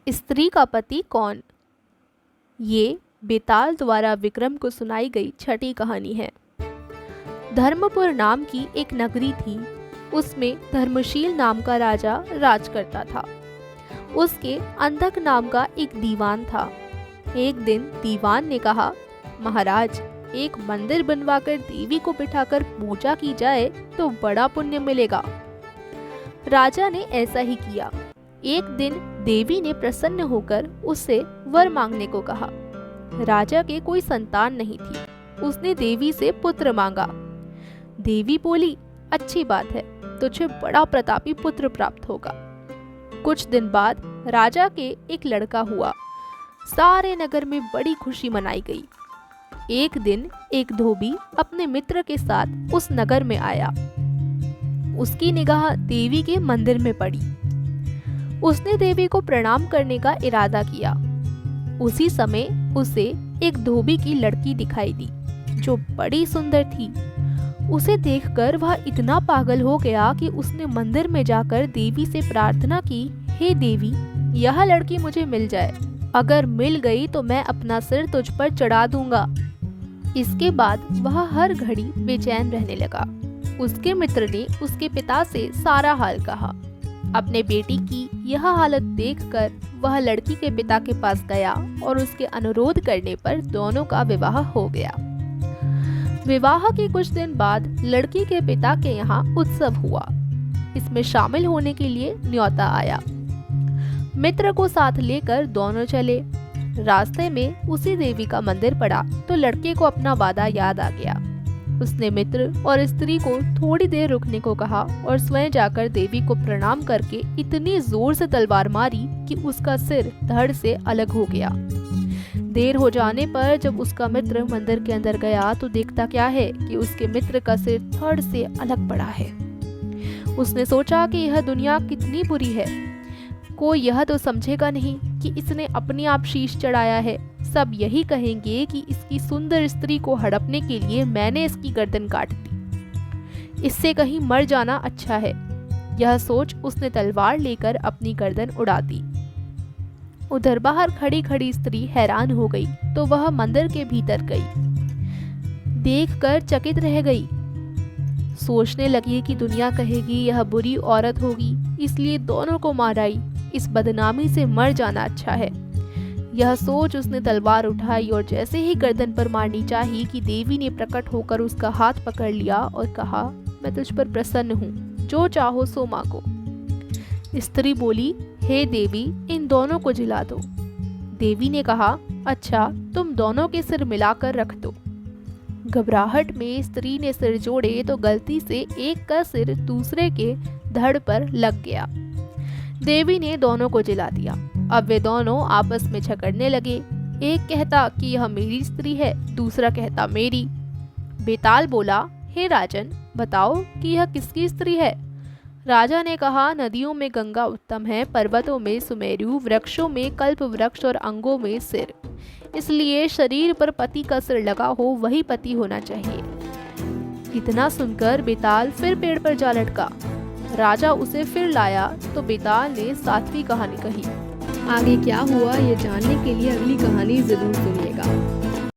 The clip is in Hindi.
स्त्री का पति कौन? ये बेताल द्वारा विक्रम को सुनाई गई छठी कहानी है। धर्मपुर नाम की एक नगरी थी। उसमें धर्मशील नाम का राजा राज करता था। उसके अंधक नाम का एक दीवान था। एक दिन दीवान ने कहा, महाराज, एक मंदिर बनवाकर देवी को बिठाकर पूजा की जाए तो बड़ा पुण्य मिलेगा। राजा ने ऐसा ही किया। एक दिन देवी ने प्रसन्न होकर उससे वर मांगने को कहा। राजा के कोई संतान नहीं थी। उसने देवी से पुत्र मांगा। देवी बोली, अच्छी बात है, तुझे बड़ा प्रतापी पुत्र प्राप्त होगा। कुछ दिन बाद राजा के एक लड़का हुआ। सारे नगर में बड़ी खुशी मनाई गई। एक दिन एक धोबी अपने मित्र के साथ उस नगर में आया। उसकी निगाह देवी के मंदिर में पड़ी। उसने देवी को प्रणाम करने का इरादा किया। उसी समय उसे एक धोबी की लड़की दिखाई दी जो बड़ी सुंदर थी। उसे देखकर वह इतना पागल हो गया कि उसने मंदिर में जाकर देवी से प्रार्थना की, हे देवी, यह लड़की मुझे मिल जाए। अगर मिल गई तो मैं अपना सिर तुझ पर चढ़ा दूंगा। इसके बाद वह हर घड़ी बेचैन रहने लगा। उसके मित्र ने उसके पिता से सारा हाल कहा। अपने बेटी की यह हालत देखकर वह लड़की के पिता के पास गया और उसके अनुरोध करने पर दोनों का विवाह हो गया। विवाह के कुछ दिन बाद लड़की के पिता के यहाँ उत्सव हुआ। इसमें शामिल होने के लिए न्योता आया। मित्र को साथ लेकर दोनों चले। रास्ते में उसी देवी का मंदिर पड़ा तो लड़के को अपना वादा याद आ गया। उसने मित्र और स्त्री को थोड़ी देर रुकने को कहा और स्वयं जाकर देवी को प्रणाम करके इतनी जोर से तलवार मारी कि उसका सिर धड़ से अलग हो गया। देर हो जाने पर जब उसका मित्र मंदिर के अंदर गया तो देखता क्या है कि उसके मित्र का सिर धड़ से अलग पड़ा है। उसने सोचा कि यह दुनिया कितनी बुरी है। कोई यह तो समझेगा नहीं कि इसने अपने आप शीश चढ़ाया है। सब यही कहेंगे कि इसकी सुंदर स्त्री को हड़पने के लिए मैंने इसकी गर्दन काट दी। इससे कहीं मर जाना अच्छा है। यह सोच उसने तलवार लेकर अपनी गर्दन उड़ा दी। उधर बाहर खड़ी खड़ी स्त्री हैरान हो गई तो वह मंदिर के भीतर गई। देखकर चकित रह गई। सोचने लगी कि दुनिया कहेगी यह बुरी औरत होगी, इसलिए दोनों को माराई। इस बदनामी से मर जाना अच्छा है। यह सोच उसने तलवार उठाई और जैसे ही गर्दन पर मारनी चाही कि देवी ने प्रकट होकर उसका हाथ पकड़ लिया और कहा, मैं तुझ पर प्रसन्न हूँ, जो चाहो सो मांगो। स्त्री बोली, हे देवी, इन दोनों को जिला दो। देवी ने कहा, अच्छा, तुम दोनों के सिर मिलाकर रख दो। घबराहट में स्त्री ने सिर जोड़े तो गलती से एक का सिर दूसरे के धड़ पर लग गया। देवी ने दोनों को जिला दिया। अब वे दोनों आपस में झगड़ने लगे। एक कहता कि यह मेरी स्त्री है, दूसरा कहता मेरी। बेताल बोला, हे राजन, बताओ कि यह किसकी स्त्री है? राजा ने कहा, नदियों में गंगा उत्तम है, पर्वतों में सुमेरु, वृक्षों में कल्प वृक्ष और अंगों में सिर। इसलिए शरीर पर पति का सिर लगा हो वही पति होना चाहिए। इतना सुनकर बेताल फिर पेड़ पर जा लटका। राजा उसे फिर लाया तो बेताल ने 7वीं कहानी कही। आगे क्या हुआ ये जानने के लिए अगली कहानी जरूर सुनिए।